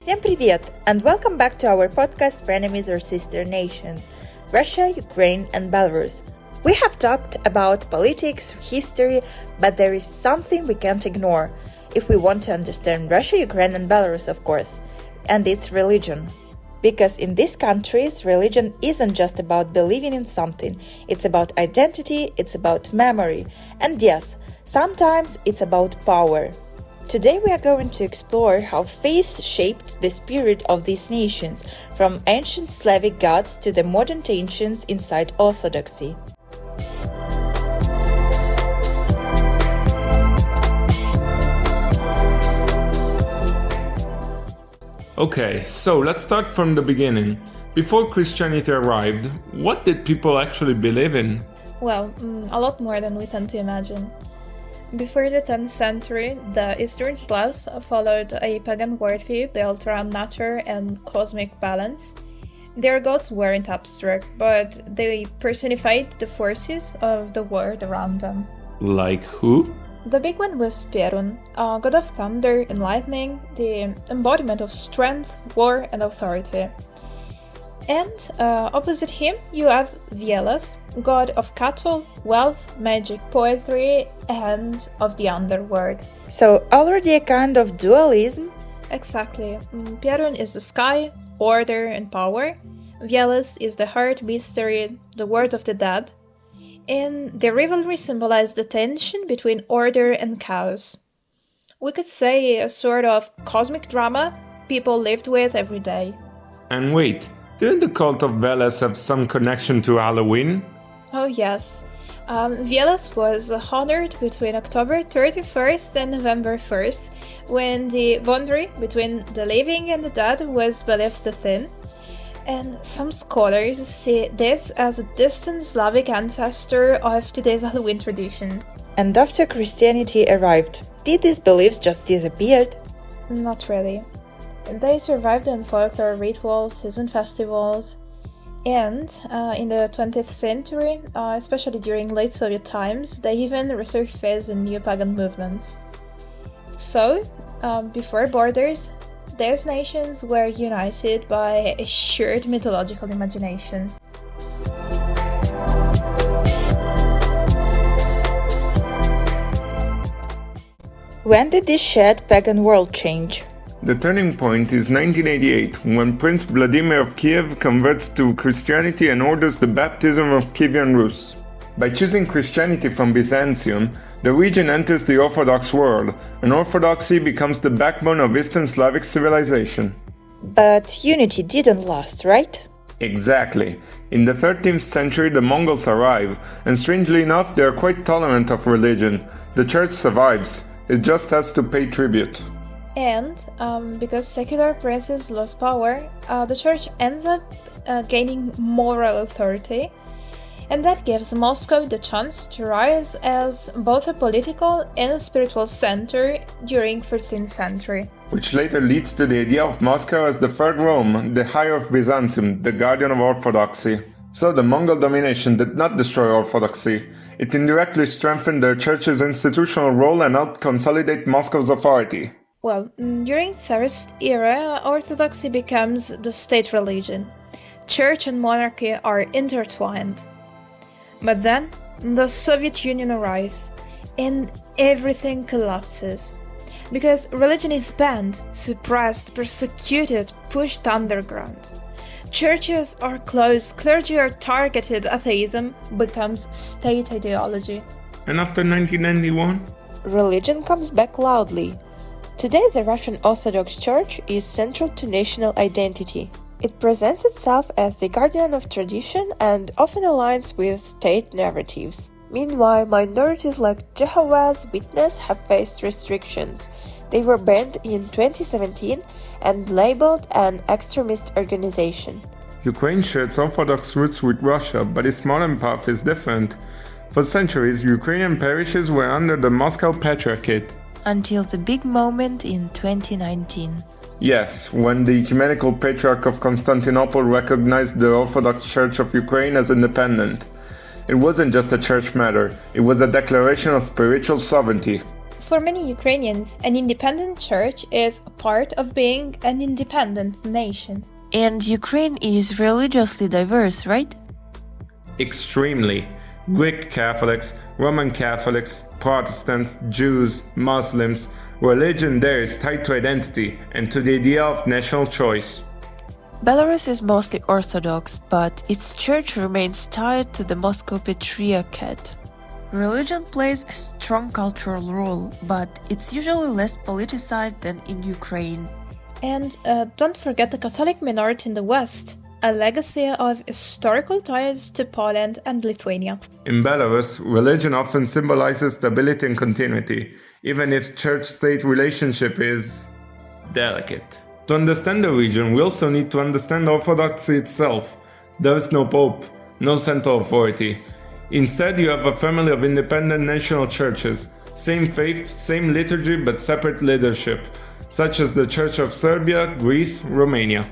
Всем привет, and welcome back to our podcast Frenemies or Sister Nations, Russia, Ukraine and Belarus. We have talked about politics, history, but there is something we can't ignore if we want to understand Russia, Ukraine and Belarus, of course, and it's religion. Because in these countries, religion isn't just about believing in something, it's about identity, it's about memory, and yes, sometimes it's about power. Today we are going to explore how faith shaped the spirit of these nations, from ancient Slavic gods to the modern tensions inside Orthodoxy. Okay, so let's start from the beginning. Before Christianity arrived, what did people actually believe in? Well, a lot more than we tend to imagine. Before the 10th century, the Eastern Slavs followed a pagan worldview built around nature and cosmic balance. Their gods weren't abstract, but they personified the forces of the world around them. Like who? The big one was Perun, a god of thunder and lightning, the embodiment of strength, war, and authority. And opposite him, you have Velas, god of cattle, wealth, magic, poetry, and of the underworld. So, already a kind of dualism? Exactly. Perun is the sky, order, and power. Velas is the heart, mystery, the world of the dead. And the rivalry symbolized the tension between order and chaos. We could say a sort of cosmic drama people lived with every day. And wait, didn't the cult of Velas have some connection to Halloween? Oh yes. Velas was honored between October 31st and November 1st, when the boundary between the living and the dead was believed to thin. And some scholars see this as a distant Slavic ancestor of today's Halloween tradition. And after Christianity arrived, did these beliefs just disappear? Not really. They survived in folklore rituals, season festivals, and in the 20th century, especially during late Soviet times, they even resurfaced in new pagan movements. So, before borders, these nations were united by a shared mythological imagination. When did this shared pagan world change? The turning point is 1988, when Prince Vladimir of Kiev converts to Christianity and orders the baptism of Kievan Rus. By choosing Christianity from Byzantium, the region enters the Orthodox world, and Orthodoxy becomes the backbone of Eastern Slavic civilization. But unity didn't last, right? Exactly. In the 13th century the Mongols arrive, and strangely enough they are quite tolerant of religion. The church survives, it just has to pay tribute. And because secular princes lost power, the church ends up gaining moral authority, and that gives Moscow the chance to rise as both a political and a spiritual center during 13th century. Which later leads to the idea of Moscow as the third Rome, the higher of Byzantium, the guardian of orthodoxy. So the Mongol domination did not destroy orthodoxy. It indirectly strengthened the church's institutional role and helped consolidate Moscow's authority. Well, during Tsarist era, Orthodoxy becomes the state religion. Church and monarchy are intertwined. But then, the Soviet Union arrives, and everything collapses. Because religion is banned, suppressed, persecuted, pushed underground. Churches are closed, clergy are targeted, atheism becomes state ideology. And after 1991? Religion comes back loudly. Today, the Russian Orthodox Church is central to national identity. It presents itself as the guardian of tradition and often aligns with state narratives. Meanwhile, minorities like Jehovah's Witnesses have faced restrictions. They were banned in 2017 and labeled an extremist organization. Ukraine shares Orthodox roots with Russia, but its modern path is different. For centuries, Ukrainian parishes were under the Moscow Patriarchate. Until the big moment in 2019. Yes, when the Ecumenical Patriarch of Constantinople recognized the Orthodox Church of Ukraine as independent. It wasn't just a church matter, it was a declaration of spiritual sovereignty. For many Ukrainians, an independent church is a part of being an independent nation. And Ukraine is religiously diverse, right? Extremely. Greek Catholics, Roman Catholics, Protestants, Jews, Muslims. Religion there is tied to identity and to the idea of national choice. Belarus is mostly Orthodox, but its church remains tied to the Moscow Patriarchate. Religion plays a strong cultural role, but it's usually less politicized than in Ukraine. And don't forget the Catholic minority in the West, a legacy of historical ties to Poland and Lithuania. In Belarus, religion often symbolizes stability and continuity, even if church-state relationship is delicate. To understand the region, we also need to understand Orthodoxy itself. There is no pope, no central authority. Instead, you have a family of independent national churches, same faith, same liturgy, but separate leadership, such as the Church of Serbia, Greece, Romania.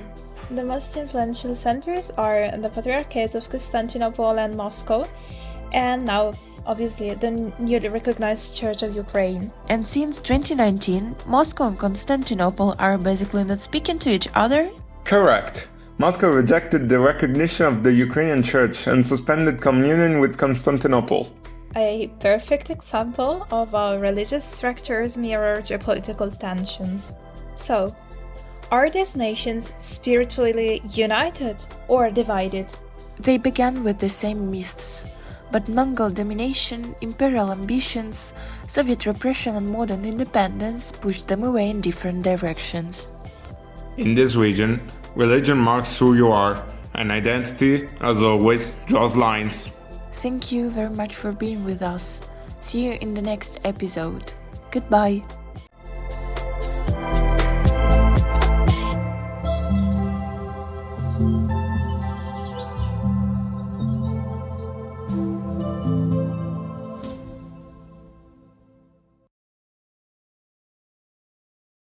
The most influential centers are the Patriarchates of Constantinople and Moscow, and now, obviously, the newly recognized Church of Ukraine. And since 2019, Moscow and Constantinople are basically not speaking to each other? Correct. Moscow rejected the recognition of the Ukrainian Church and suspended communion with Constantinople. A perfect example of how religious structures mirror geopolitical tensions. So, are these nations spiritually united or divided? They began with the same myths, but Mongol domination, imperial ambitions, Soviet repression and modern independence pushed them away in different directions. In this region, religion marks who you are, and identity, as always, draws lines. Thank you very much for being with us. See you in the next episode. Goodbye.